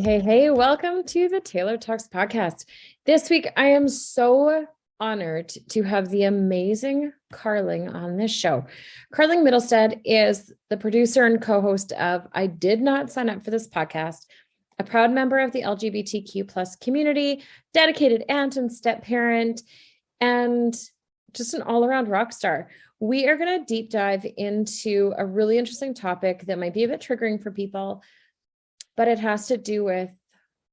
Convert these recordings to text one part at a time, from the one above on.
Hey, welcome to the Taylor Talks podcast. This week, I am so honored to have the amazing Carling on this show. Carling Middlestead is the producer and co-host of I Did Not Sign Up for This Podcast, a proud member of the LGBTQ plus community, dedicated aunt and step parent, and just an all-around rock star. We are going to deep dive into a really interesting topic that might be a bit triggering for people, but it has to do with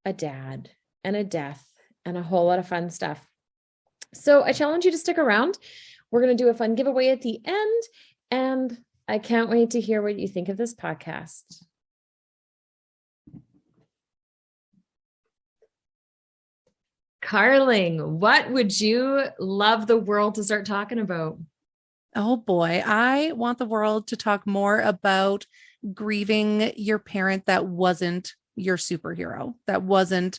a dad and a death and a whole lot of fun stuff. So I challenge you to stick around. We're going to do a fun giveaway at the end, and I can't wait to hear what you think of this podcast. Carling, what would you love the world to start talking about? Oh boy, I want the world to talk more about grieving your parent that wasn't your superhero, that wasn't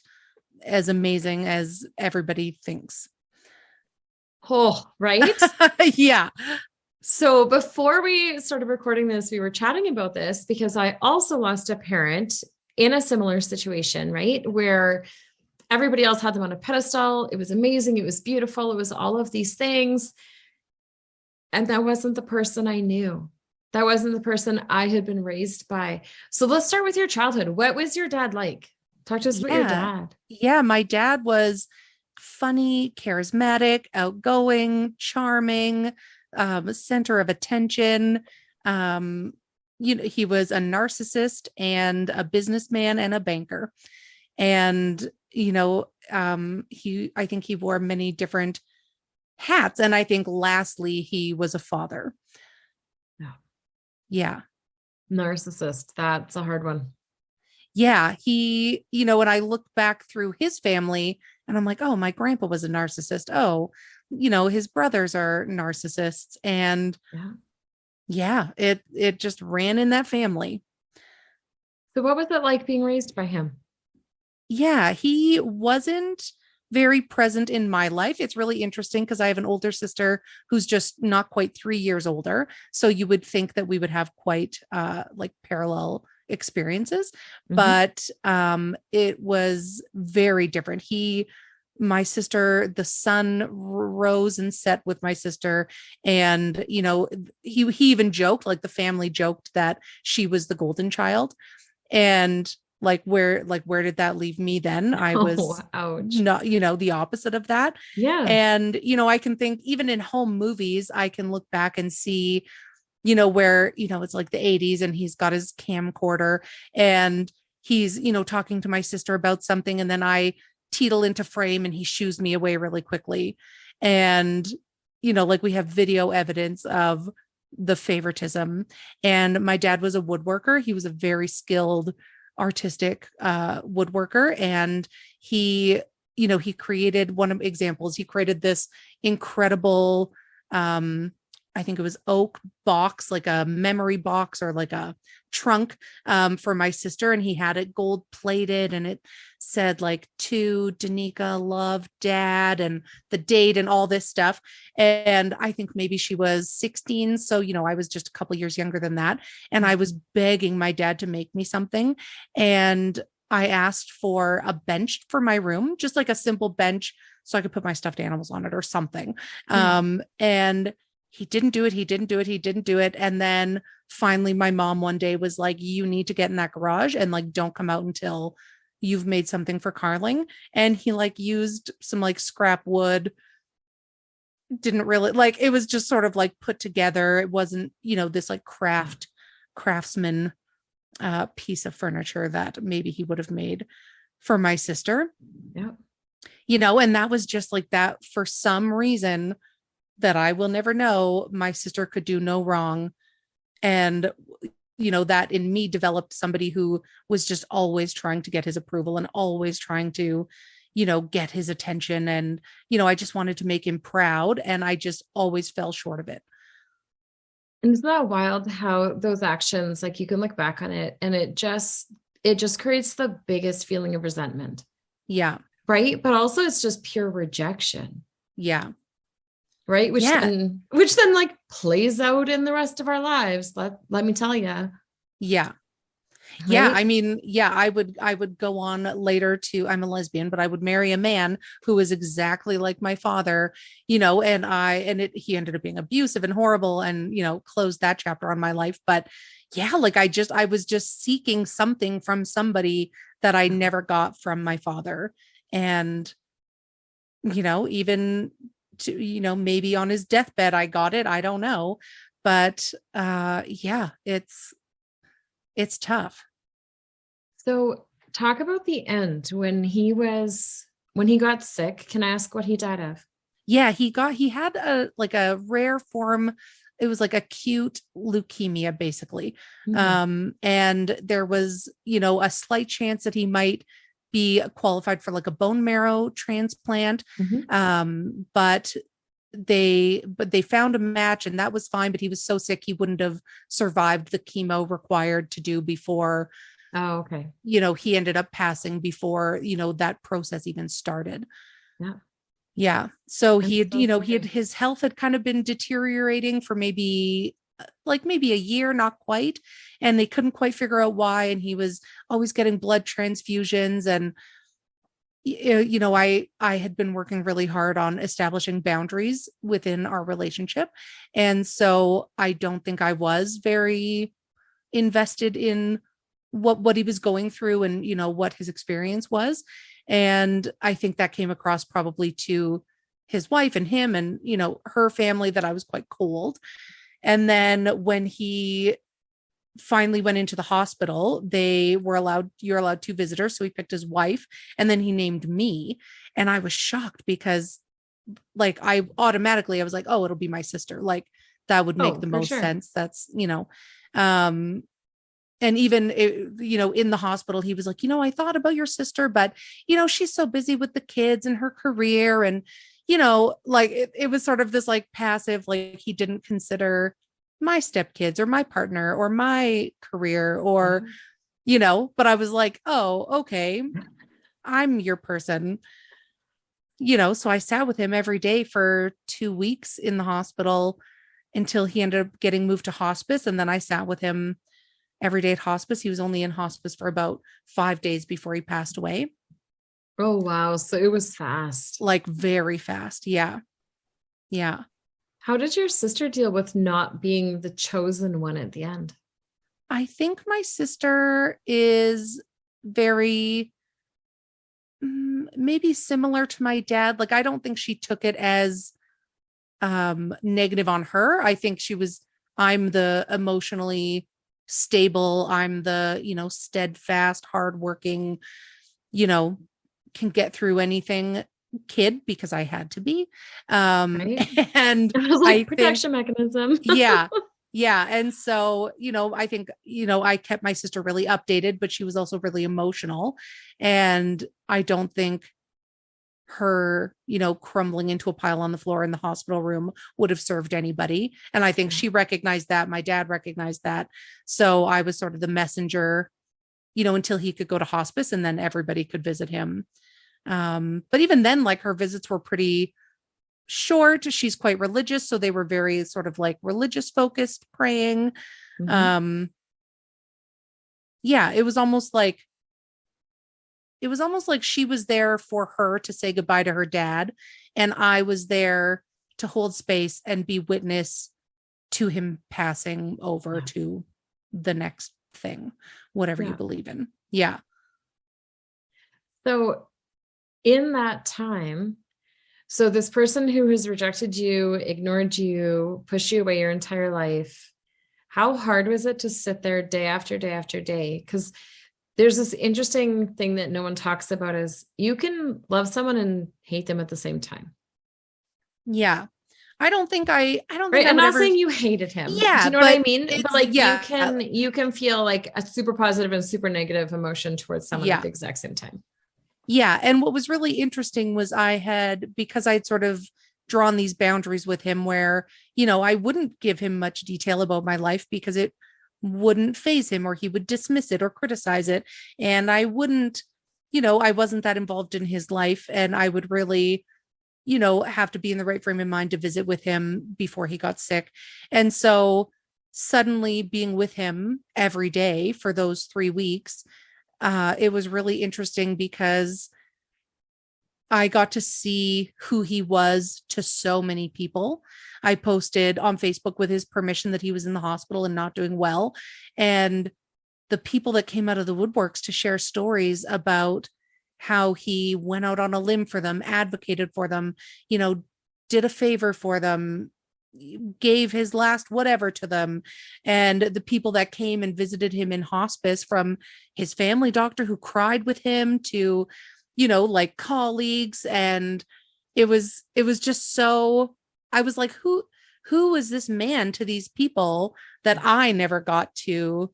as amazing as everybody thinks. Oh, right? Yeah. So before we started recording this, we were chatting about this because I also lost a parent in a similar situation, right? Where everybody else had them on a pedestal. It was amazing. It was beautiful. It was all of these things. And that wasn't the person I knew. That wasn't the person I had been raised by. So let's start with your childhood. What was your dad like? Talk to us about your dad. Yeah, my dad was funny, charismatic, outgoing, charming, center of attention. He was a narcissist and a businessman and a banker. And, I think he wore many different hats. And I think lastly, he was a father. Yeah. Narcissist. That's a hard one. Yeah. He, when I look back through his family and I'm like, oh, my grandpa was a narcissist. Oh, his brothers are narcissists. And it just ran in that family. So what was it like being raised by him? Yeah, he wasn't very present in my life. It's really interesting because I have an older sister who's just not quite 3 years older. So you would think that we would have quite parallel experiences, but it was very different. My sister, the sun rose and set with my sister. And, he even joked, like the family joked that she was the golden child. And where did that leave me then? I was not, the opposite of that. Yeah. And, I can think even in home movies, I can look back and see, where, it's like the 80s and he's got his camcorder and he's, talking to my sister about something. And then I teetle into frame and he shoos me away really quickly. And, we have video evidence of the favoritism. And my dad was a woodworker. He was a very skilled artistic woodworker, and he created one of examples. He created this incredible I think it was oak box, like a memory box or like a trunk for my sister, and he had it gold plated and it said to Danica, love, dad, and the date and all this stuff. And I think maybe she was 16, so I was just a couple years younger than that, and I was begging my dad to make me something. And I asked for a bench for my room, just like a simple bench so I could put my stuffed animals on it or something. And he didn't do it. And then finally my mom one day was like, you need to get in that garage and don't come out until you've made something for Carling. And he used some scrap wood. Didn't really it was just sort of put together. It wasn't, this craftsman piece of furniture that maybe he would have made for my sister. Yeah. And that was just that for some reason that I will never know, my sister could do no wrong. And, that in me developed somebody who was just always trying to get his approval and always trying to, get his attention. And, I just wanted to make him proud. And I just always fell short of it. And isn't that wild how those actions, you can look back on it and it just creates the biggest feeling of resentment. Yeah. Right. But also it's just pure rejection. Yeah. Right. Which then plays out in the rest of our lives. Let me tell you. Yeah. Yeah, right? I mean, yeah, I would go on later to I'm a lesbian, but I would marry a man who was exactly like my father, he ended up being abusive and horrible and, closed that chapter on my life. But yeah, like I was just seeking something from somebody that I never got from my father. And, even to, maybe on his deathbed I got it. I don't know. But yeah, it's tough. So talk about the end when he got sick. Can I ask what he died of? Yeah, he had a rare form. It was like acute leukemia, basically. Mhm. And there was, a slight chance that he might be qualified for like a bone marrow transplant. Mhm. But they found a match and that was fine, but he was so sick he wouldn't have survived the chemo required to do before, Oh, okay. he ended up passing before, that process even started. Yeah. Yeah. So I'm he had, so he had sorry. his health had kind of been deteriorating for maybe a year, not quite. And they couldn't quite figure out why. And he was always getting blood transfusions. And I had been working really hard on establishing boundaries within our relationship. And so I don't think I was very invested in what he was going through and what his experience was. And I think that came across probably to his wife and him and her family, that I was quite cold. And then when he finally went into the hospital, you're allowed two visitors, so he picked his wife and then he named me. And I was shocked because like I was like, oh, it'll be my sister. Like that would make Oh, the for most sure. sense. That's um and even in the hospital he was like, I thought about your sister, but she's so busy with the kids and her career. And like it was sort of this like passive, like he didn't consider my stepkids or my partner or my career or Yeah. but I was like, oh, okay, I'm your person. So I sat with him every day for 2 weeks in the hospital until he ended up getting moved to hospice. And then I sat with him every day at hospice. He was only in hospice for about 5 days before he passed away. Oh, wow. So it was fast. Like very fast. Yeah. Yeah. How did your sister deal with not being the chosen one at the end? I think my sister is very maybe similar to my dad. Like I don't think she took it as negative on her. I think I'm the emotionally stable, I'm the steadfast, hardworking, you know can get through anything kid, because I had to be. Right? And It was I like think, protection mechanism. yeah, yeah. And so, I think, I kept my sister really updated, but she was also really emotional. And I don't think her, crumbling into a pile on the floor in the hospital room would have served anybody. And I think Yeah. she recognized that. My dad recognized that. So I was sort of the messenger, until he could go to hospice and then everybody could visit him. But even then, like her visits were pretty short. She's quite religious. So they were very sort of like religious focused praying. Mhm. Um, yeah, it was almost like she was there for her to say goodbye to her dad. And I was there to hold space and be witness to him passing over Yeah. to the next thing, whatever you Yeah. believe in. Yeah. So in that time, so this person who has rejected you, ignored you, pushed you away your entire life, how hard was it to sit there day after day after day? Because there's this interesting thing that no one talks about is you can love someone and hate them at the same time. Yeah. I don't think Right. I I'm would not ever. saying you hated him. Do Yeah, you know what I but mean? But it's, like yeah, you can feel like a super positive and super negative emotion towards someone at yeah. the exact same time. Yeah. And what was really interesting was because I'd sort of drawn these boundaries with him where, I wouldn't give him much detail about my life because it wouldn't phase him or he would dismiss it or criticize it. And I wasn't that involved in his life. And I would really, have to be in the right frame of mind to visit with him before he got sick. And so, suddenly being with him every day for those 3 weeks, it was really interesting because I got to see who he was to so many people. I posted on Facebook with his permission that he was in the hospital and not doing well. And the people that came out of the woodworks to share stories about how he went out on a limb for them, advocated for them, did a favor for them, gave his last whatever to them. And the people that came and visited him in hospice, from his family doctor who cried with him to, like colleagues. And it was just so, I was like, who is this man to these people that I never got to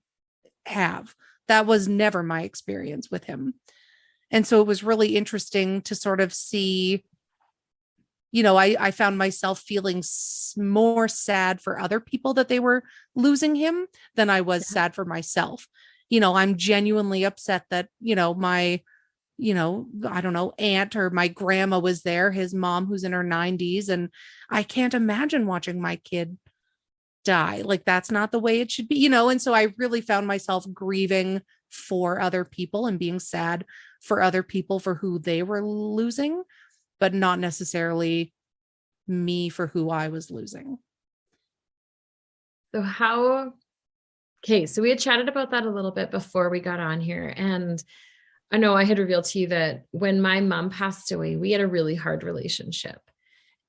have? That was never my experience with him. And so it was really interesting to sort of see, I found myself feeling more sad for other people that they were losing him than I was sad for myself. I'm genuinely upset that, my, I don't know, aunt or my grandma was there, his mom who's in her 90s. And I can't imagine watching my kid die. Like, that's not the way it should be, And so I really found myself grieving for other people and being sad for other people for who they were losing, but not necessarily me for who I was losing. So so we had chatted about that a little bit before we got on here. And I know I had revealed to you that when my mom passed away, we had a really hard relationship.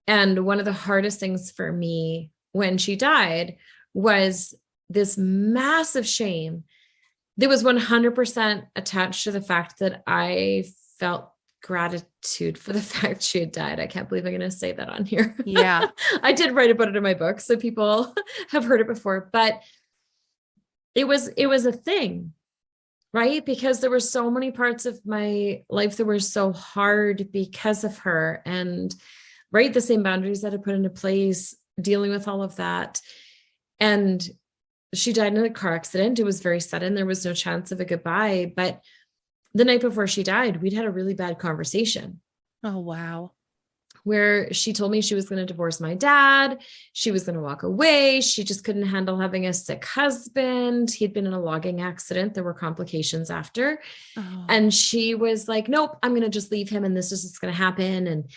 And one of the hardest things for me when she died was this massive shame that was 100% attached to the fact that I felt gratitude for the fact she had died. I can't believe I'm going to say that on here. Yeah. I did write about it in my book, so people have heard it before, but it was a thing, right? Because there were so many parts of my life that were so hard because of her, and right, the same boundaries that I put into place, dealing with all of that. And she died in a car accident. It was very sudden. There was no chance of a goodbye. But the night before she died, we'd had a really bad conversation. Oh, wow. Where she told me she was going to divorce my dad. She was going to walk away. She just couldn't handle having a sick husband. He'd been in a logging accident. There were complications after. Oh. And she was like, nope, I'm going to just leave him and this is just going to happen. And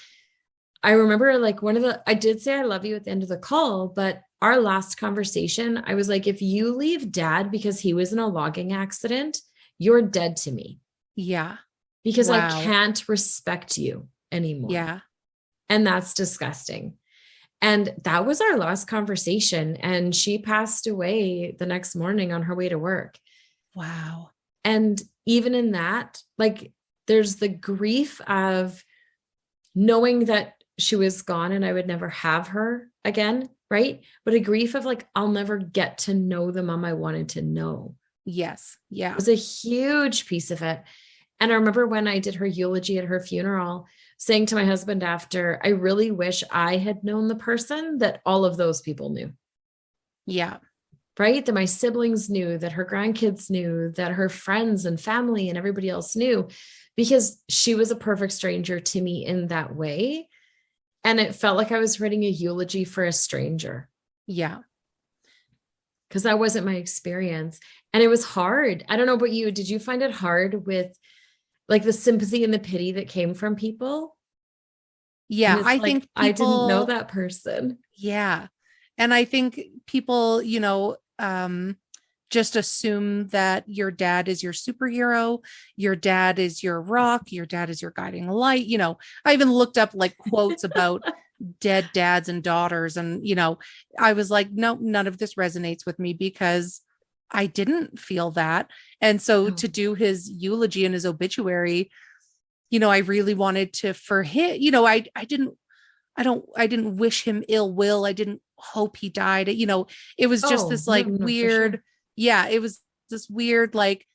I remember like I did say I love you at the end of the call, but our last conversation, I was like, if you leave dad because he was in a logging accident, you're dead to me. Yeah. Because Wow. I can't respect you anymore. Yeah. And that's disgusting. And that was our last conversation. And she passed away the next morning on her way to work. Wow. And even in that, like, there's the grief of knowing that she was gone and I would never have her again, right? But a grief of like, I'll never get to know the mom I wanted to know. Yes. Yeah. It was a huge piece of it. And I remember when I did her eulogy at her funeral, saying to my husband after, I really wish I had known the person that all of those people knew. Yeah. Right? That my siblings knew, that her grandkids knew, that her friends and family and everybody else knew, because she was a perfect stranger to me in that way. And it felt like I was writing a eulogy for a stranger. Yeah. Because that wasn't my experience. And it was hard. I don't know about you. Did you find it hard with like the sympathy and the pity that came from people? Yeah. I think I didn't know that person. Yeah. And I think people, just assume that your dad is your superhero, your dad is your rock, your dad is your guiding light. I even looked up like quotes about dead dads and daughters. And, I was like, no, none of this resonates with me because I didn't feel that. And so to do his eulogy and his obituary, I really wanted to, for him, I didn't wish him ill will. I didn't hope he died. It was just this like weird, yeah, it was this weird, like,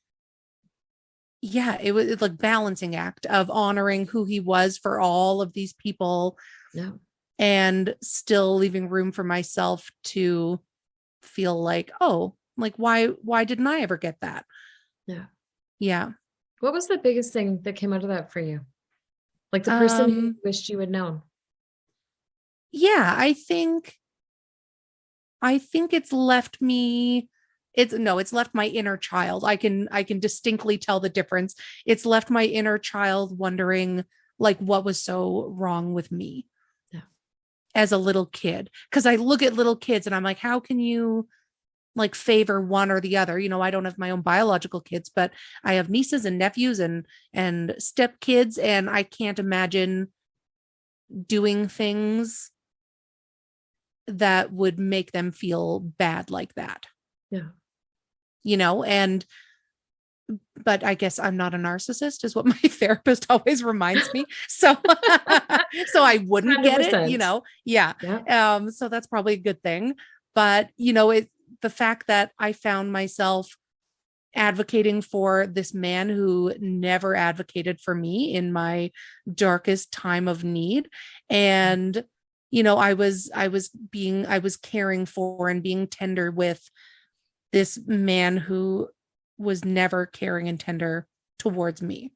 yeah, it was like balancing act of honoring who he was for all of these people. Yeah. And still leaving room for myself to feel like, oh, like, why didn't I ever get that? Yeah. Yeah. What was the biggest thing that came out of that for you? Like the person who wished you had known? Yeah, I think I think it's left me, it's left my inner child. I can distinctly tell the difference. It's left my inner child wondering like what was so wrong with me as a little kid. Cause I look at little kids and I'm like, how can you like favor one or the other? I don't have my own biological kids, but I have nieces and nephews and step kids, and I can't imagine doing things that would make them feel bad like that. Yeah. And but I guess I'm not a narcissist is what my therapist always reminds me. So so I wouldn't 100%. Get it, Yeah. So that's probably a good thing. But the fact that I found myself advocating for this man who never advocated for me in my darkest time of need. And, I was caring for and being tender with this man who was never caring and tender towards me.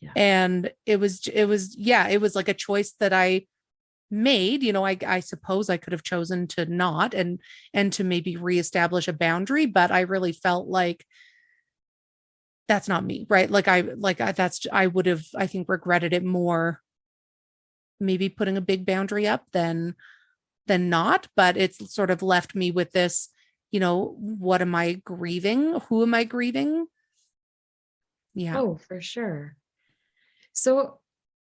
Yeah. And it was like a choice that I made. I suppose I could have chosen to not and to maybe reestablish a boundary, but I really felt like that's not me, right? I would have, I think, regretted it more maybe putting a big boundary up than not. But it's sort of left me with this, what am I grieving? Who am I grieving? Yeah. Oh, for sure. So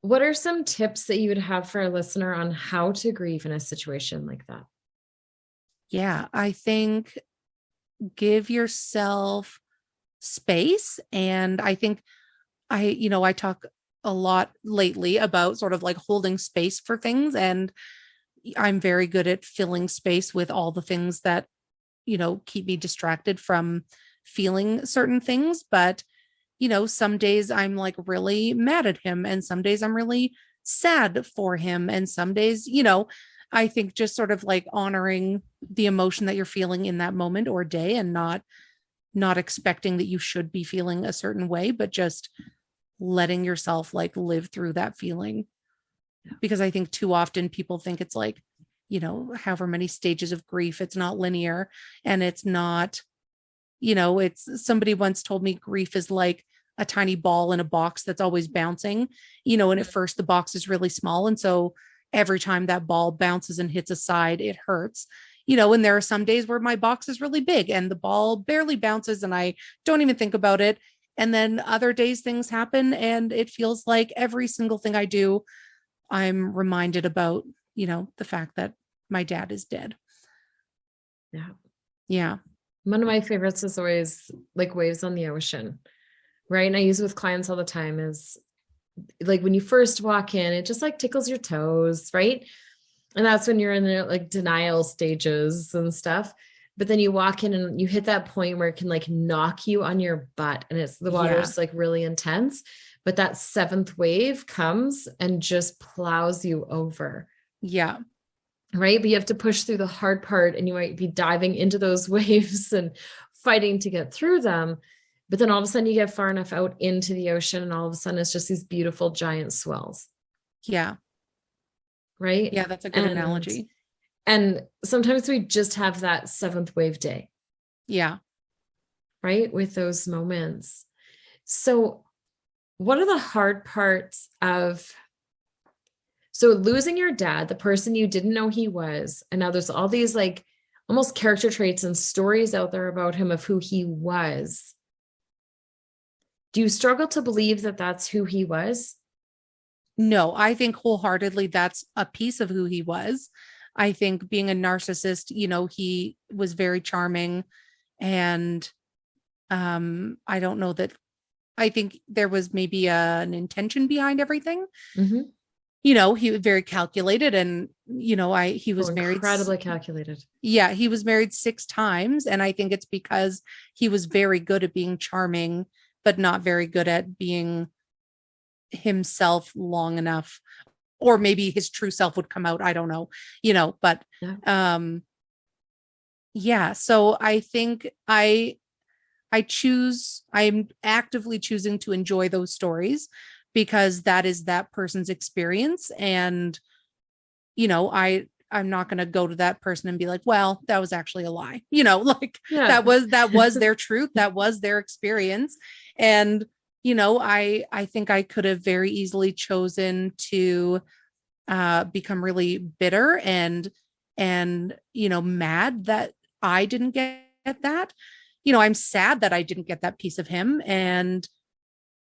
what are some tips that you would have for a listener on how to grieve in a situation like that? Yeah, I think give yourself space. And I think I talk a lot lately about sort of like holding space for things. And I'm very good at filling space with all the things that, keep me distracted from feeling certain things. But, some days I'm like really mad at him, and some days I'm really sad for him. And some days, I think just sort of like honoring the emotion that you're feeling in that moment or day, and not expecting that you should be feeling a certain way, but just letting yourself like live through that feeling. Because I think too often people think it's like, however many stages of grief, it's not linear, and it's not, it's somebody once told me grief is like a tiny ball in a box that's always bouncing, and at first the box is really small. And so every time that ball bounces and hits a side, it hurts, and there are some days where my box is really big and the ball barely bounces and I don't even think about it. And then other days things happen and it feels like every single thing I do, I'm reminded about, the fact that my dad is dead. Yeah. Yeah. One of my favorites is always like waves on the ocean, right? And I use it with clients all the time is like when you first walk in, it just like tickles your toes, right? And that's when you're in the like denial stages and stuff. But then you walk in and you hit that point where it can like knock you on your butt, and the water is like really intense. But that seventh wave comes and just plows you over. Yeah. Right. But you have to push through the hard part, and you might be diving into those waves and fighting to get through them. But then all of a sudden you get far enough out into the ocean, and all of a sudden it's just these beautiful giant swells. Yeah. Right. Yeah. That's a good analogy. And sometimes we just have that seventh wave day. Yeah. Right. With those moments. So what are the hard parts of, so losing your dad, the person you didn't know he was, and now there's all these like almost character traits and stories out there about him of who he was. Do you struggle to believe that that's who he was? No, I think wholeheartedly that's a piece of who he was. I think being a narcissist, he was very charming, and I don't know that, I think there was maybe an intention behind everything. Mm-hmm. He was very calculated, and he was married, incredibly calculated. Yeah, he was married 6 times, and I think it's because he was very good at being charming, but not very good at being himself long enough, or maybe his true self would come out. I don't know, but so I think I'm actively choosing to enjoy those stories because that is that person's experience. And, I I'm not going to go to that person and be like, well, that was actually a lie. You know, like Yeah. that was their truth. That was their experience. And, you know, I think I could have very easily chosen to become really bitter and, you know, mad that I didn't get that. You know, I'm sad that I didn't get that piece of him. And,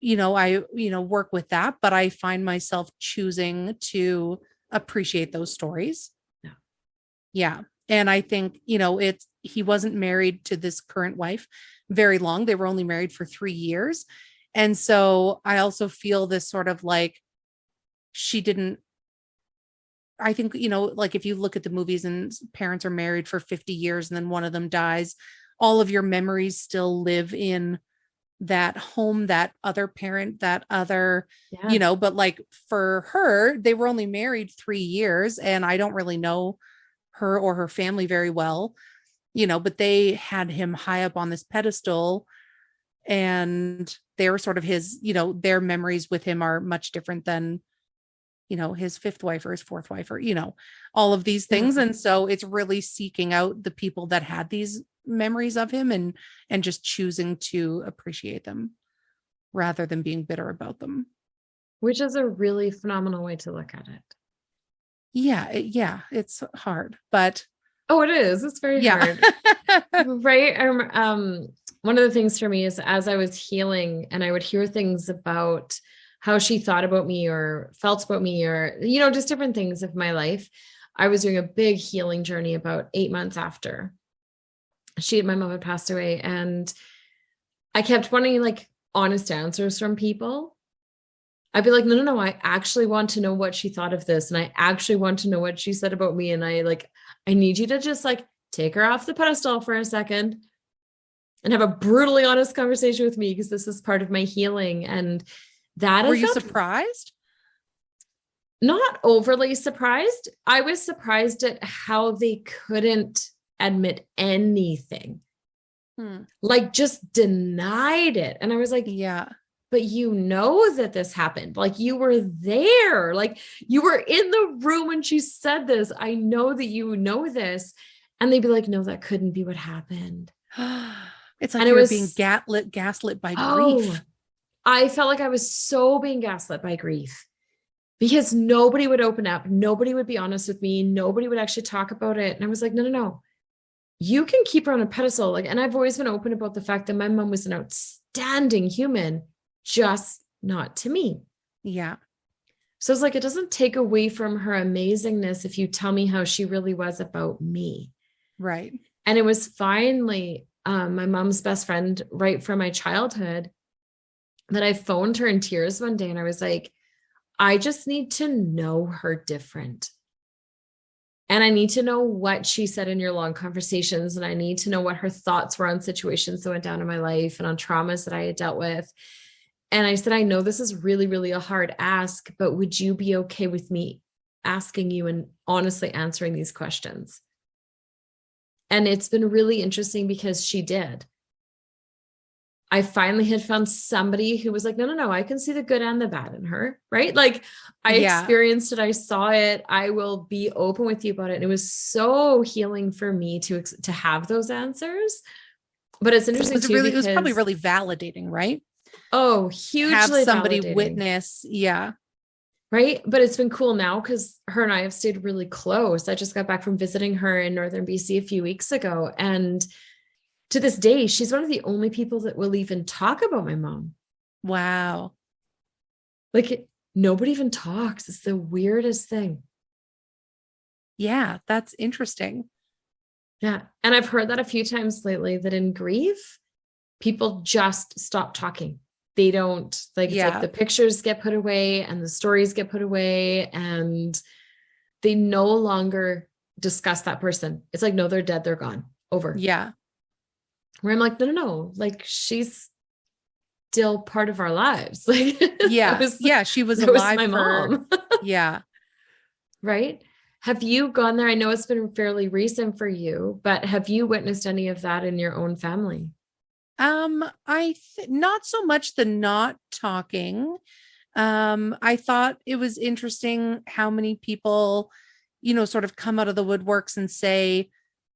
you know, I, you know, work with that, but I find myself choosing to appreciate those stories. Yeah. Yeah. And I think, you know, he wasn't married to this current wife very long. They were only married for 3 years. And so I also feel this sort of like she didn't, I think, you know, like if you look at the movies and parents are married for 50 years and then one of them dies, all of your memories still live in that home, that other parent, that other, you know, but like for her, they were only married 3 years and I don't really know her or her family very well, you know, but they had him high up on this pedestal and they were sort of his, you know, their memories with him are much different than, you know, his 5th wife or his 4th wife or, you know, all of these things. And so it's really seeking out the people that had these memories of him and just choosing to appreciate them rather than being bitter about them. Which is a really phenomenal way to look at it. Yeah, it's hard, but it is. It's very hard. Right. One of the things for me is as I was healing and I would hear things about how she thought about me or felt about me or, you know, just different things of my life. I was doing a big healing journey about 8 months after my mom had passed away. And I kept wanting like honest answers from people. I'd be like, no, I actually want to know what she thought of this. And I actually want to know what she said about me. And I need you to just like take her off the pedestal for a second and have a brutally honest conversation with me because this is part of my healing. And that were you surprised? Not overly surprised. I was surprised at how they couldn't admit anything. Like just denied it. And I was like, yeah, but you know that this happened. Like you were there. Like you were in the room when she said this. I know that you know this. And they'd be like, no, that couldn't be what happened. It's like you were being gaslit by grief. I felt like I was so being gaslit by grief because nobody would open up. Nobody would be honest with me. Nobody would actually talk about it. And I was like, no. You can keep her on a pedestal. Like, and I've always been open about the fact that my mom was an outstanding human, just not to me. Yeah. So it's like, it doesn't take away from her amazingness if you tell me how she really was about me. Right. And it was finally my mom's best friend right from my childhood that I phoned her in tears one day. And I was like, I just need to know her different. And I need to know what she said in your long conversations. And I need to know what her thoughts were on situations that went down in my life and on traumas that I had dealt with. And I said, I know this is really, really a hard ask, but would you be okay with me asking you and honestly answering these questions? And it's been really interesting because she did. I finally had found somebody who was like, no, I can see the good and the bad in her, right? Like I experienced it. I saw it. I will be open with you about it. And it was so healing for me to have those answers. But it's interesting it was probably really validating, right? Oh, hugely have somebody validating. Witness. Yeah. Right. But it's been cool now because her and I have stayed really close. I just got back from visiting her in Northern BC a few weeks ago. And to this day, she's one of the only people that will even talk about my mom. Wow. Like nobody even talks. It's the weirdest thing. Yeah, that's interesting. Yeah. And I've heard that a few times lately that in grief, people just stop talking. They don't like, it's like the pictures get put away and the stories get put away and they no longer discuss that person. It's like, no, they're dead. They're gone. Over. Yeah. Where I'm like, no, like she's still part of our lives. Like, she was alive. My mom. Yeah. Right. Have you gone there? I know it's been fairly recent for you, but have you witnessed any of that in your own family? Not so much the not talking. I thought it was interesting how many people, sort of come out of the woodworks and say,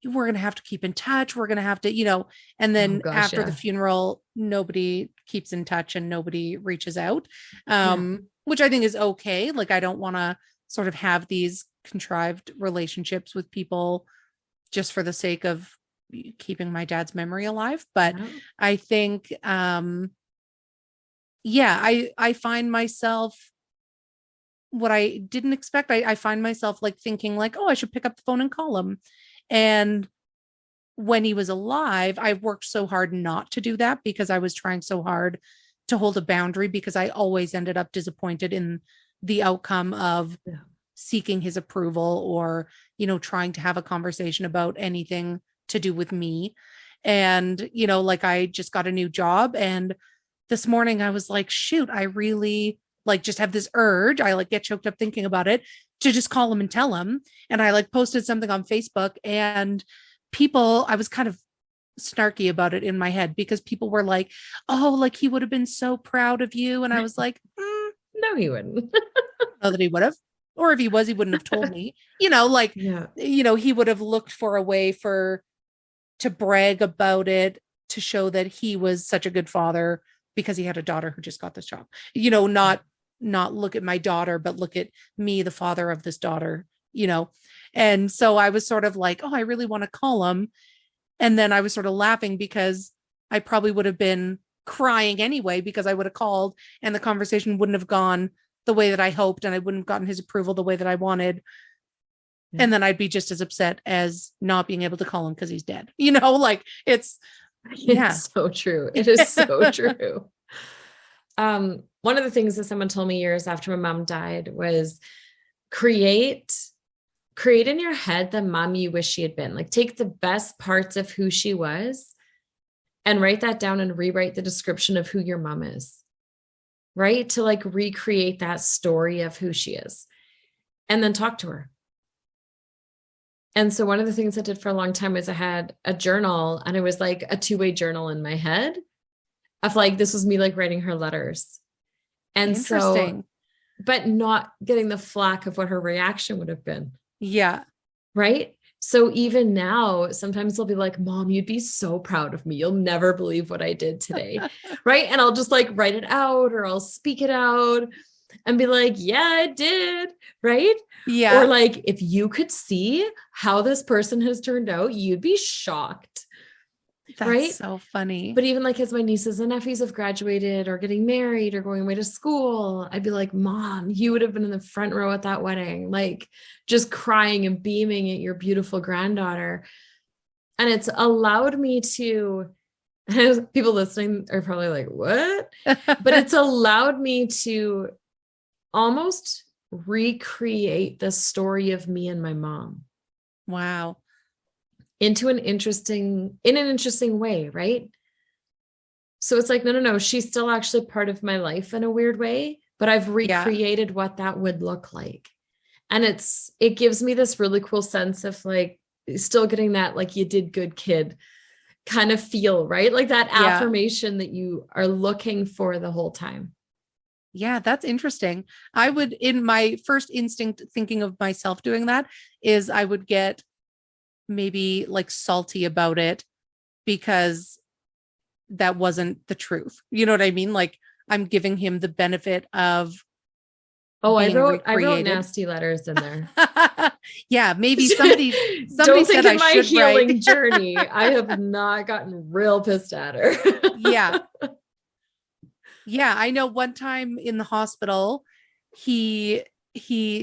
we're going to have to keep in touch. We're going to have to, and then after the funeral, nobody keeps in touch and nobody reaches out, which I think is okay. Like, I don't want to sort of have these contrived relationships with people just for the sake of keeping my dad's memory alive. But I think, I find myself, what I didn't expect, I find myself like thinking like, oh, I should pick up the phone and call him. And when he was alive, I worked so hard not to do that because I was trying so hard to hold a boundary, because I always ended up disappointed in the outcome of seeking his approval or, trying to have a conversation about anything to do with me. And, like, I just got a new job, and this morning I was like, shoot, I really like just have this urge. I like get choked up thinking about it, to just call him and tell him. And I like posted something on Facebook, and I was kind of snarky about it in my head because people were like, oh, like he would have been so proud of you. And I was like, no, he wouldn't. Know that he would have, or if he was, he wouldn't have told me, he would have looked for a way to brag about it, to show that he was such a good father because he had a daughter who just got this job, not look at my daughter, but look at me, the father of this daughter, And so I was sort of like, oh, I really want to call him. And then I was sort of laughing because I probably would have been crying anyway, because I would have called and the conversation wouldn't have gone the way that I hoped, and I wouldn't have gotten his approval the way that I wanted. Yeah. And then I'd be just as upset as not being able to call him because he's dead. Like it's so true. It is so true. One of the things that someone told me years after my mom died was create in your head the mom you wish she had been. Like, take the best parts of who she was and write that down and rewrite the description of who your mom is, right? To like recreate that story of who she is, and then talk to her. And so one of the things I did for a long time was I had a journal, and it was like a two-way journal in my head of like, this was me like writing her letters. And so, but not getting the flack of what her reaction would have been. Yeah. Right. So even now, sometimes they'll be like, Mom, you'd be so proud of me. You'll never believe what I did today. Right. And I'll just like write it out, or I'll speak it out and be like, yeah, I did. Right. Yeah. Or like, if you could see how this person has turned out, you'd be shocked. That's right? So funny. But even like as my nieces and nephews have graduated or getting married or going away to school, I'd be like, Mom, you would have been in the front row at that wedding, like just crying and beaming at your beautiful granddaughter. And it's allowed me to, people listening are probably like, what? But it's allowed me to almost recreate the story of me and my mom. Wow. In an interesting way, right? So it's like, no, she's still actually part of my life in a weird way, but I've recreated what that would look like. And it gives me this really cool sense of like still getting that, like, you did good, kid kind of feel, right? Like that affirmation that you are looking for the whole time. Yeah, that's interesting. I would, in my first instinct thinking of myself doing that, is I would get maybe like salty about it because that wasn't the truth. You know what I mean? Like, I'm giving him the benefit of. Oh, I wrote nasty letters in there. Yeah, maybe somebody Don't said think in I my should healing write. journey, I have not gotten real pissed at her. Yeah. Yeah, I know one time in the hospital, he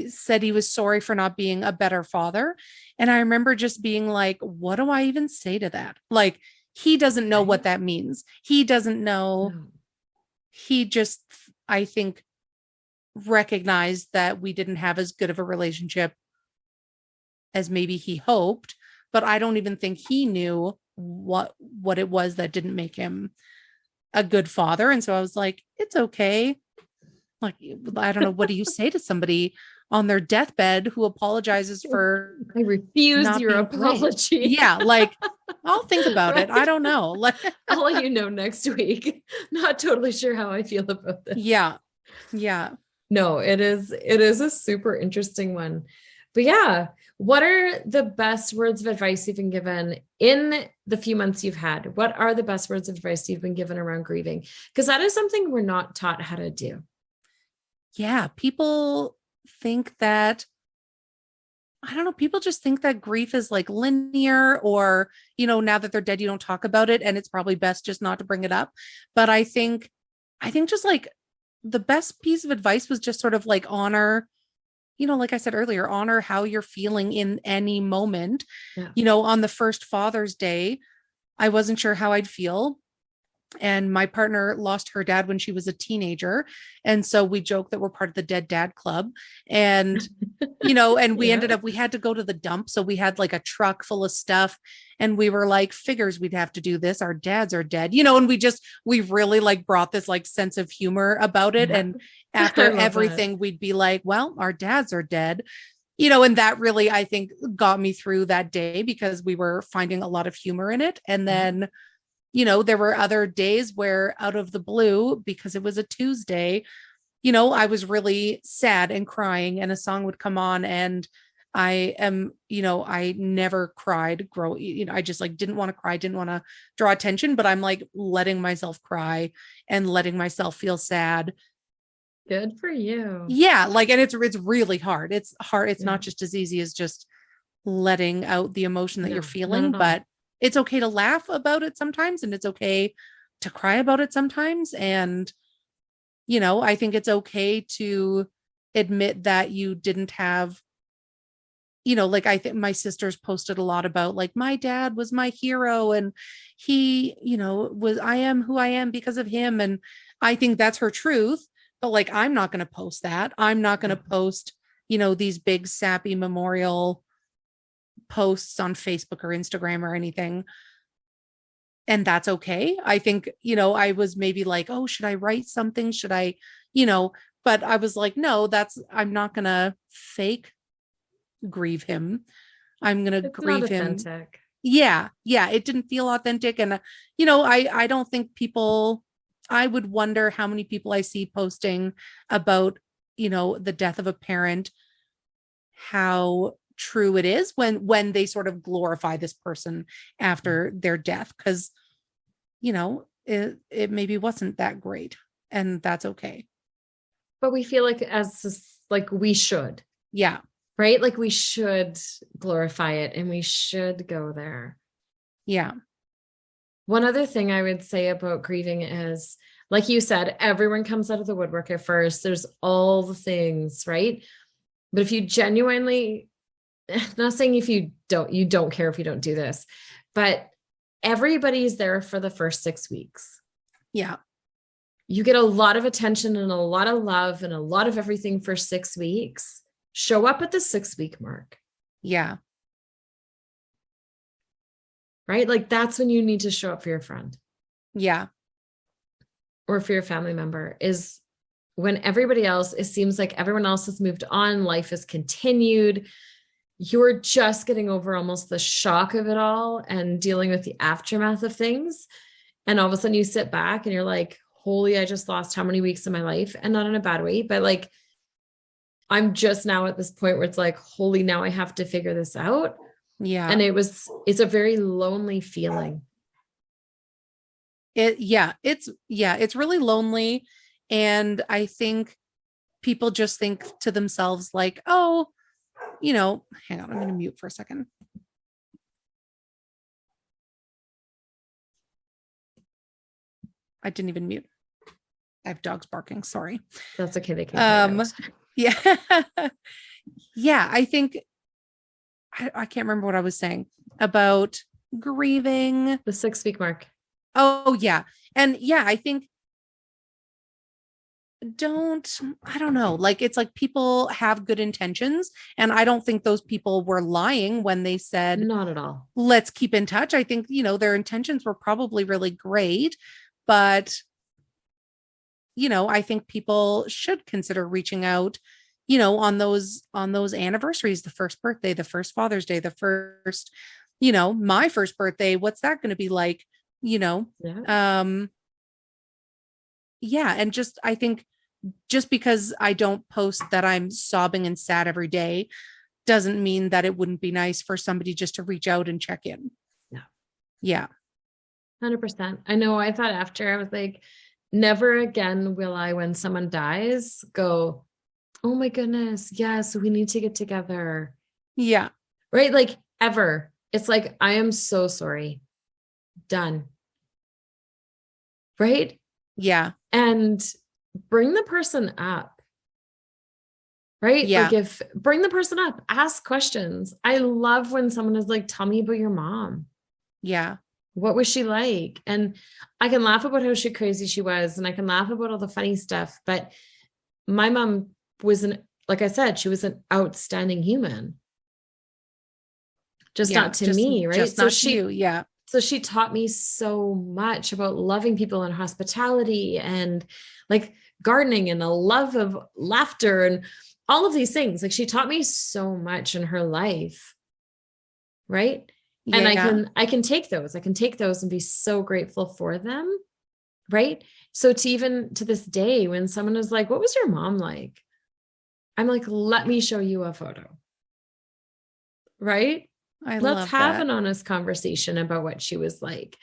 said he was sorry for not being a better father. And I remember just being like, what do I even say to that? Like, he doesn't know what that means. He doesn't know. No. He just, I think, recognized that we didn't have as good of a relationship as maybe he hoped, but I don't even think he knew what it was that didn't make him a good father. And so I was like, it's okay. Like, I don't know. What do you say to somebody on their deathbed who apologizes for, I refuse your apology. Right? Yeah. Like, I'll think about right? it. I don't know. Like, I'll let you know next week. Not totally sure how I feel about this. Yeah. Yeah. No, it is a super interesting one. But yeah, what are the best words of advice you've been given in the few months you've had? What are the best words of advice you've been given around grieving? Because that is something we're not taught how to do. Yeah. People think that, I don't know, people just think that grief is like linear, or, now that they're dead, you don't talk about it. And it's probably best just not to bring it up. But I think just like the best piece of advice was just sort of like honor, like I said earlier, honor how you're feeling in any moment. Yeah. On the first Father's Day, I wasn't sure how I'd feel. And my partner lost her dad when she was a teenager. And so we joke that we're part of the Dead Dad Club. And, and we ended up, we had to go to the dump. So we had like a truck full of stuff. And we were like, figures we'd have to do this. Our dads are dead, and we really like brought this like sense of humor about it. Yeah. And after everything, we'd be like, well, our dads are dead. And that really, I think, got me through that day because we were finding a lot of humor in it. And then, there were other days where out of the blue, because it was a Tuesday, I was really sad and crying, and a song would come on, and I never cried I just like didn't want to cry, didn't want to draw attention, but I'm like letting myself cry and letting myself feel sad. Good for you. Yeah. Like, and it's really hard. It's hard. It's not just as easy as just letting out the emotion that you're feeling, but it's okay to laugh about it sometimes, and it's okay to cry about it sometimes. And, I think it's okay to admit that you didn't have, like I think my sisters posted a lot about like, my dad was my hero, and he, I am who I am because of him. And I think that's her truth, but like, I'm not going to post that. I'm not going to post, these big sappy memorial posts on Facebook or Instagram or anything. And that's okay. I think, I was maybe like, oh, should I write something? Should I, but I was like, no, I'm not going to fake grieve him. I'm going to grieve him. Yeah. Yeah. It didn't feel authentic. And, I don't think I would wonder how many people I see posting about, the death of a parent, how true it is when they sort of glorify this person after their death, because it maybe wasn't that great, and that's okay. But we feel like we should, right, like we should glorify it, and we should go there. One other thing I would say about grieving is, like you said, everyone comes out of the woodwork at first. There's all the things, right? But if you genuinely, not saying if you don't care if you don't do this, but everybody's there for the first 6 weeks. Yeah. You get a lot of attention and a lot of love and a lot of everything for 6 weeks. Show up at the 6-week mark. Yeah. Right? Like that's when you need to show up for your friend. Yeah. Or for your family member, is when everybody else, it seems like everyone else has moved on. Life has continued. You're just getting over almost the shock of it all and dealing with the aftermath of things. And all of a sudden you sit back and you're like, holy, I just lost how many weeks of my life? And not in a bad way, but like, I'm just now at this point where it's like, holy, now I have to figure this out. Yeah. And it's a very lonely feeling. It's really lonely. And I think people just think to themselves like, oh, hang on, I'm going to mute for a second. I didn't even mute. I have dogs barking. Sorry. That's okay. They can. Yeah. Yeah. I think I can't remember what I was saying about grieving. The 6-week mark. Oh yeah. And yeah, I think I don't know. Like, it's like people have good intentions, and I don't think those people were lying when they said, not at all, let's keep in touch. I think, their intentions were probably really great, but I think people should consider reaching out, on those anniversaries, the first birthday, the first Father's Day, the first, my first birthday, what's that going to be like, Yeah. And just, I think just because I don't post that I'm sobbing and sad every day doesn't mean that it wouldn't be nice for somebody just to reach out and check in. No. Yeah. 100%. I know I thought after, I was like, never again will I, when someone dies, go, oh my goodness, yes, we need to get together. Yeah. Right? Like ever. It's like, I am so sorry. Done. Right? Yeah. And bring the person up. Right? Yeah. Like bring the person up, ask questions. I love when someone is like, tell me about your mom. Yeah. What was she like? And I can laugh about how crazy she was, and I can laugh about all the funny stuff, but my mom was like I said, she was an outstanding human. Just not to me, right? Just not to you. Yeah. So she taught me so much about loving people and hospitality and like gardening and a love of laughter and all of these things. Like she taught me so much in her life. Right. Yeah. And I can take those and be so grateful for them. Right. So even to this day, when someone is like, what was your mom like? I'm like, let me show you a photo. Right. Let's have an honest conversation about what she was like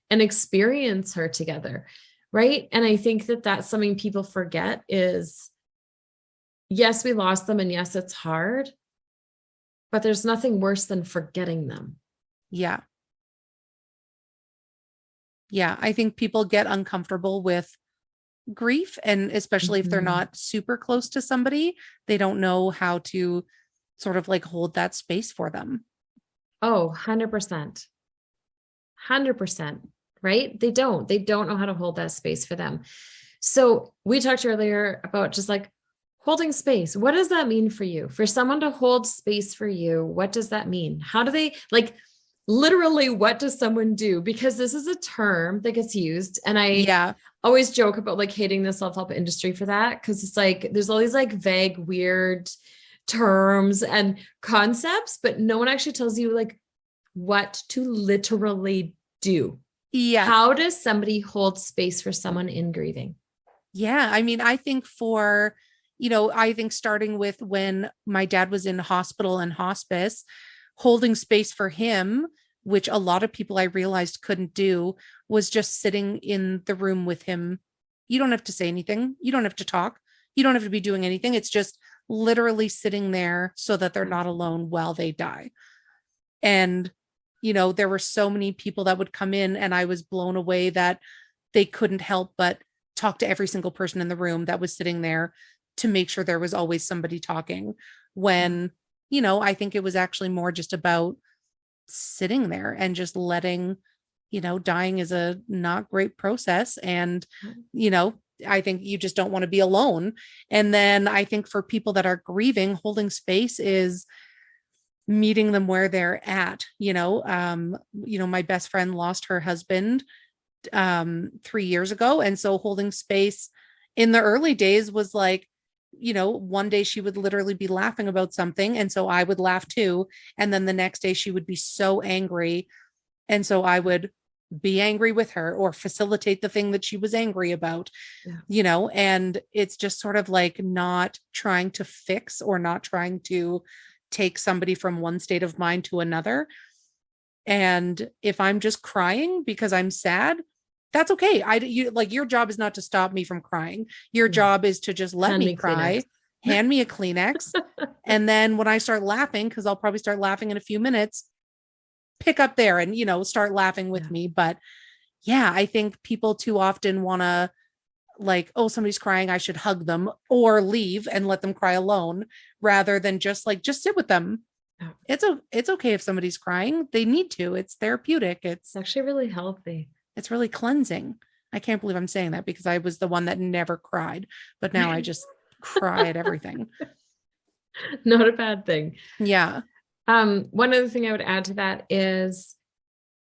and experience her together. Right. And I think that that's something people forget is, yes, we lost them. And yes, it's hard, but there's nothing worse than forgetting them. Yeah. Yeah. I think people get uncomfortable with grief, and especially if they're not super close to somebody, they don't know how to sort of like hold that space for them. Oh, 100%. 100%. Right? They don't know how to hold that space for them. So we talked earlier about just like holding space. What does that mean for you? For someone to hold space for you, what does that mean? How do they like literally, what does someone do? Because this is a term that gets used. And I always joke about like hating the self-help industry for that. Cause it's like, there's all these like vague, weird terms and concepts, but no one actually tells you like what to literally do. Yeah. How does somebody hold space for someone in grieving? Yeah. I mean, I think I think starting with when my dad was in hospital and hospice, holding space for him, which a lot of people I realized couldn't do, was just sitting in the room with him. You don't have to say anything. You don't have to talk. You don't have to be doing anything. It's just literally sitting there so that they're not alone while they die. And, there were so many people that would come in, and I was blown away that they couldn't help but talk to every single person in the room that was sitting there to make sure there was always somebody talking, when, I think it was actually more just about sitting there and just letting, dying is a not great process. And, I think you just don't want to be alone. And then I think for people that are grieving, holding space is meeting them where they're at. My best friend lost her husband 3 years ago. And so holding space in the early days was like, one day she would literally be laughing about something, and so I would laugh too. And then the next day she would be so angry, and so I would be angry with her or facilitate the thing that she was angry about. And it's just sort of like not trying to fix or not trying to take somebody from one state of mind to another. And if I'm just crying because I'm sad, that's okay. Your job is not to stop me from crying. Your job is to just let me cry, hand me a Kleenex. And then when I start laughing, because I'll probably start laughing in a few minutes, pick up there and, start laughing with me. But yeah, I think people too often want to like, oh, somebody's crying, I should hug them or leave and let them cry alone, rather than just sit with them. It's okay if somebody's crying. They need to. It's therapeutic. It's actually really healthy. It's really cleansing. I can't believe I'm saying that because I was the one that never cried, but now I just cry at everything. Not a bad thing. Yeah. One other thing I would add to that is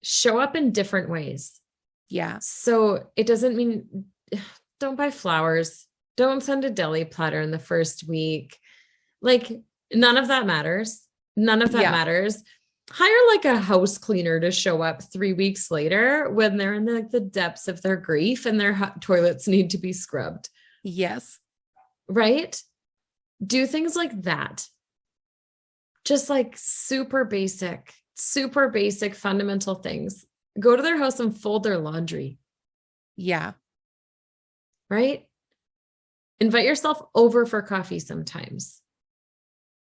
show up in different ways. Yeah. So it doesn't mean don't buy flowers. Don't send a deli platter in the first week. Like none of that matters. None of that matters. Hire like a house cleaner to show up 3 weeks later when they're in the depths of their grief and their toilets need to be scrubbed. Yes. Right? Do things like that. just like super basic fundamental things. Go to their house and fold their laundry. Yeah. Right? Invite yourself over for coffee sometimes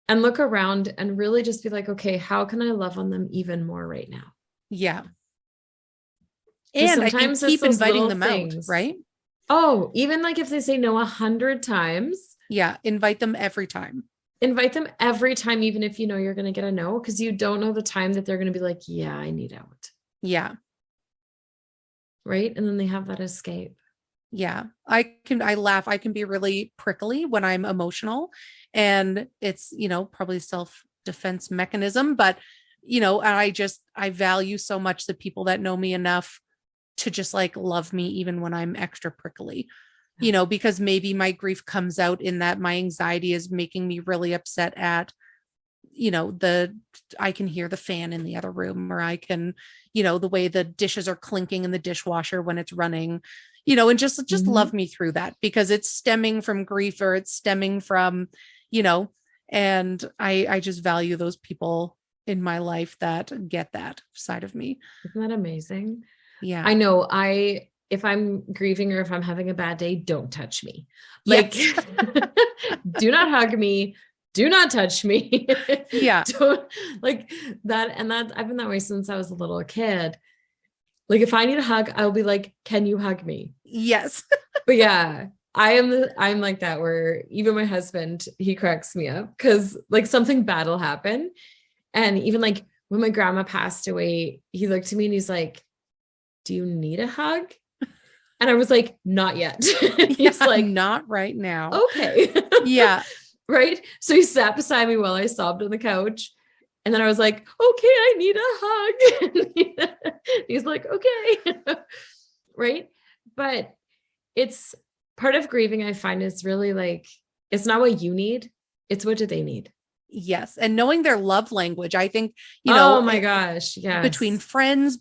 and look around and really just be like, okay, how can I love on them even more right now? Yeah. And I think keep inviting them out, right? Oh, even like if they say no 100 times. Yeah. Invite them every time. Invite them every time, even if you know you're going to get a no, because you don't know the time that they're going to be like, yeah, I need out. Yeah. Right. And then they have that escape. Yeah. I laugh. I can be really prickly when I'm emotional, and it's, probably self-defense mechanism, but, I value so much the people that know me enough to just like love me even when I'm extra prickly, because maybe my grief comes out in that my anxiety is making me really upset at, I can hear the fan in the other room, or I can, the way the dishes are clinking in the dishwasher when it's running, and just love me through that, because it's stemming from grief, or it's stemming from, and I just value those people in my life that get that side of me. Isn't that amazing? Yeah. I know if I'm grieving or if I'm having a bad day, don't touch me. Like, yes. Do not hug me. Do not touch me. Yeah. Don't, like that. And that I've been that way since I was a little kid. Like if I need a hug, I'll be like, can you hug me? Yes. But yeah, I'm like that, where even my husband, he cracks me up because like something bad will happen. And even like when my grandma passed away, he looked at me and he's like, do you need a hug? And I was like, not yet. He's like, not right now. Okay. Yeah. Right. So he sat beside me while I sobbed on the couch. And then I was like, okay, I need a hug. He's like, okay. Right. But it's part of grieving, I find, is really like, it's not what you need. It's what do they need? Yes. And knowing their love language, I think, oh my gosh. Yeah. Between friends,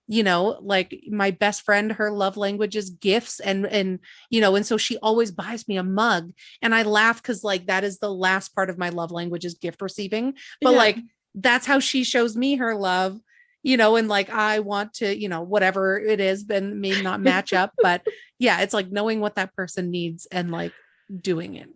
like my best friend, her love language is gifts, and so she always buys me a mug, and I laugh because like that is the last part of my love language is gift receiving, but like that's how she shows me her love, and like I want to, whatever it is, then may not match up, but yeah, it's like knowing what that person needs and like doing it.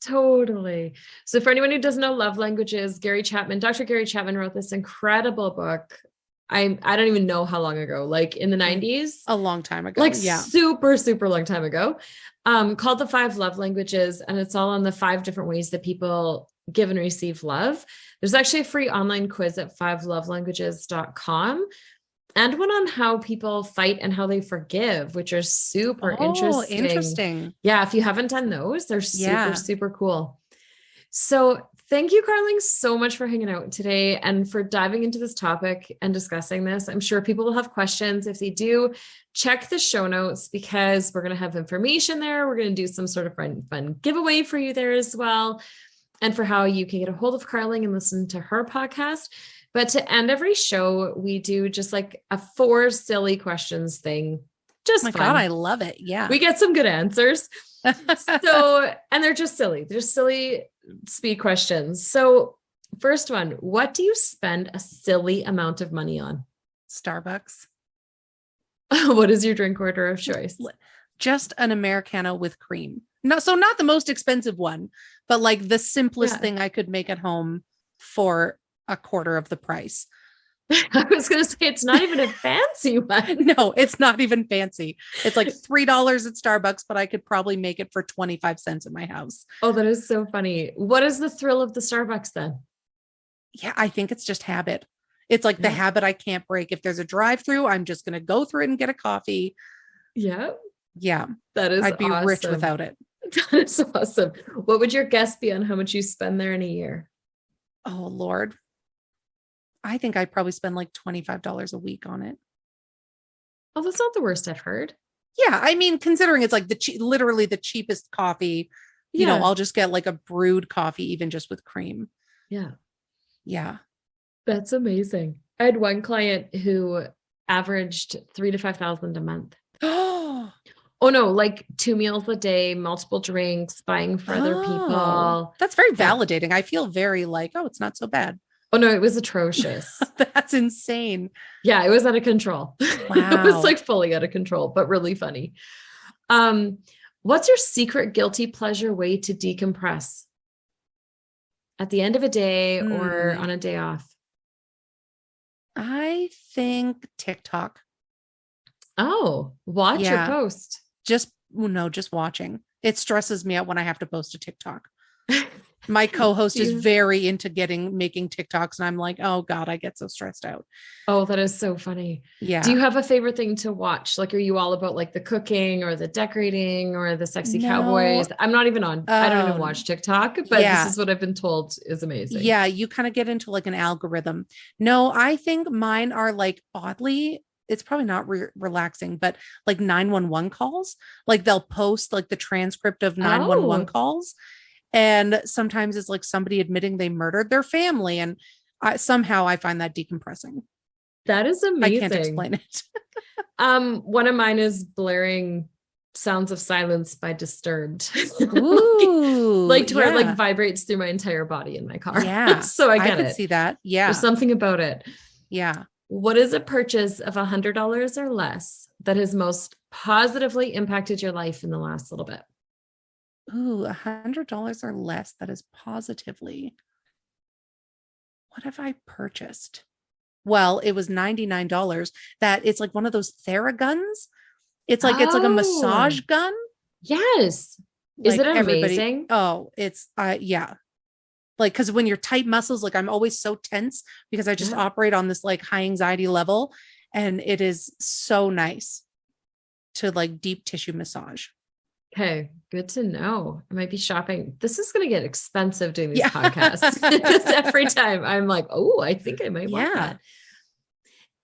Totally. So for anyone who doesn't know love languages, Dr. Gary Chapman wrote this incredible book. I don't even know how long ago, like in the 90s, a long time ago, like super, super long time ago, called The 5 Love Languages. And it's all on the 5 different ways that people give and receive love. There's actually a free online quiz at 5lovelanguages.com and one on how people fight and how they forgive, which are super interesting. Yeah. If you haven't done those, they're super, super cool. So thank you, Carling, so much for hanging out today and for diving into this topic and discussing this. I'm sure people will have questions. If they do, check the show notes because we're going to have information there. We're going to do some sort of fun giveaway for you there as well. And for how you can get a hold of Carling and listen to her podcast. But to end every show, we do just like a 4 silly questions thing. Just my fun. God, I love it. Yeah. We get some good answers. So, and they're just silly. They're just silly speed questions. So first one, what do you spend a silly amount of money on? Starbucks. What is your drink order of choice? Just an Americano with cream. No, so not the most expensive one, but like the simplest thing I could make at home for a quarter of the price. I was going to say, it's not even a fancy one. No, it's not even fancy. It's like $3 at Starbucks, but I could probably make it for 25 cents at my house. Oh, that is so funny. What is the thrill of the Starbucks then? Yeah, I think it's just habit. It's like the habit I can't break. If there's a drive-through, I'm just going to go through it and get a coffee. Yeah. Yeah. That is I'd be awesome. rich without it. That is awesome. What would your guess be on how much you spend there in a year? Oh, Lord. I think I'd probably spend like $25 a week on it. Oh, that's not the worst I've heard. Yeah. I mean, considering it's like literally the cheapest coffee, I'll just get like a brewed coffee, even just with cream. Yeah. Yeah. That's amazing. I had one client who averaged $3,000 to $5,000 a month. Oh no, like 2 meals a day, multiple drinks, buying for other people. That's very validating. I feel very like, oh, it's not so bad. Oh no, it was atrocious. That's insane. Yeah, it was out of control. Wow. It was like fully out of control, but really funny. What's your secret guilty pleasure way to decompress at the end of a day or on a day off? I think TikTok. Oh, watch or post? Just watching. It stresses me out when I have to post a TikTok. My co-host is very into making TikToks, and I'm like, oh God, I get so stressed out. Oh, that is so funny. Yeah. Do you have a favorite thing to watch? Like, are you all about like the cooking or the decorating or the sexy cowboys? I'm not even on. I don't even watch TikTok, but this is what I've been told is amazing. Yeah. You kind of get into like an algorithm. No, I think mine are like oddly, it's probably not relaxing, but like 911 calls. Like they'll post like the transcript of 911 calls. And sometimes it's like somebody admitting they murdered their family. And somehow I find that decompressing. That is amazing. I can't explain it. One of mine is blaring Sounds of Silence by Disturbed. Ooh, like to where it like vibrates through my entire body in my car. Yeah. So I can see that. Yeah. There's something about it. Yeah. What is a purchase of $100 or less that has most positively impacted your life in the last little bit? Ooh, $100 or less that is positively. What have I purchased? Well, it was $99. That it's like one of those Theraguns. It's like it's like a massage gun. Yes. Like is it amazing? Oh, it's yeah. Like, because when you're tight muscles, like I'm always so tense because I just operate on this like high anxiety level, and it is so nice to like deep tissue massage. Okay, good to know. I might be shopping. This is going to get expensive doing these podcasts. Just every time I'm like, oh, I think I might want that.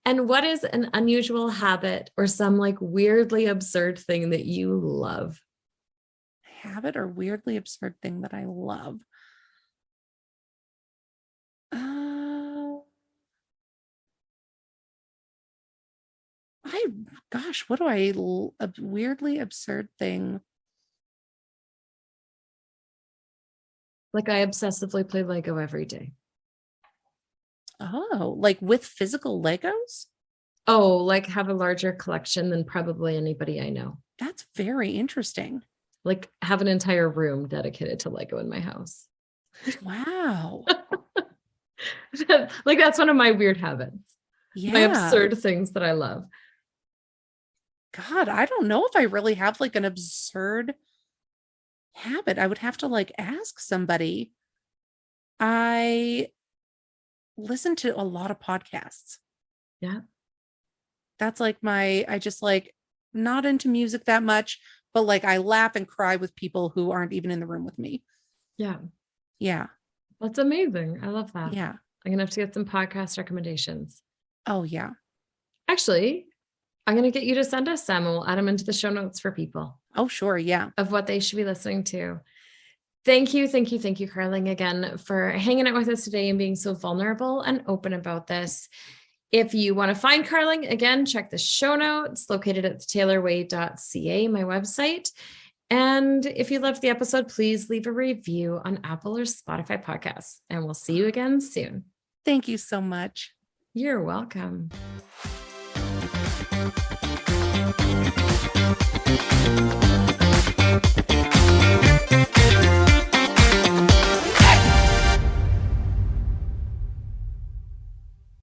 And what is an unusual habit or some like weirdly absurd thing that you love? Habit or weirdly absurd thing that I love? What do a weirdly absurd thing? Like I obsessively play Lego every day. Oh, like with physical Legos? Oh, like have a larger collection than probably anybody I know. That's very interesting. Like have an entire room dedicated to Lego in my house. Wow. Like that's one of my weird habits. Yeah. My absurd things that I love. God, I don't know if I really have like an absurd habit. I would have to like ask somebody. I listen to a lot of podcasts. Yeah. That's like I just like not into music that much, but like I laugh and cry with people who aren't even in the room with me. Yeah. Yeah. That's amazing. I love that. Yeah. I'm going to have to get some podcast recommendations. Oh, yeah. Actually, I'm going to get you to send us some and we'll add them into the show notes for people. Oh, sure. Yeah. Of what they should be listening to. Thank you, Carling, again for hanging out with us today and being so vulnerable and open about this. If you want to find Carling, again, check the show notes located at thetaylorway.ca, my website. And if you loved the episode, please leave a review on Apple or Spotify podcasts. And we'll see you again soon. Thank you so much. You're welcome.